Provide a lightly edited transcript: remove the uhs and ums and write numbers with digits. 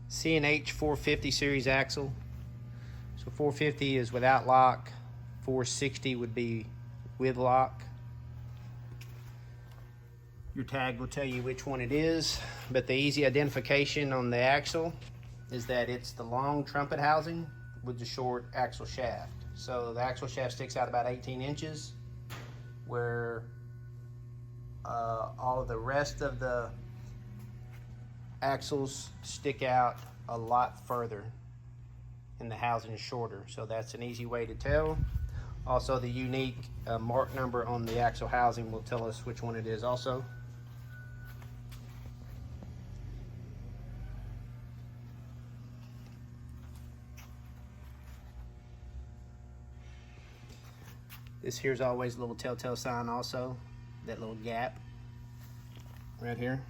C&H 450 series axle. So 450 is without lock, 460 would be with lock. Your tag will tell you which one it is, but the easy identification on the axle is that it's the long trumpet housing with the short axle shaft. So the axle shaft sticks out about 18 inches, where all of the rest of the axles stick out a lot further and the housing is shorter. So that's an easy way to tell. Also, the unique mark number on the axle housing will tell us which one it is also. This here's always a little telltale sign also, that little gap right here.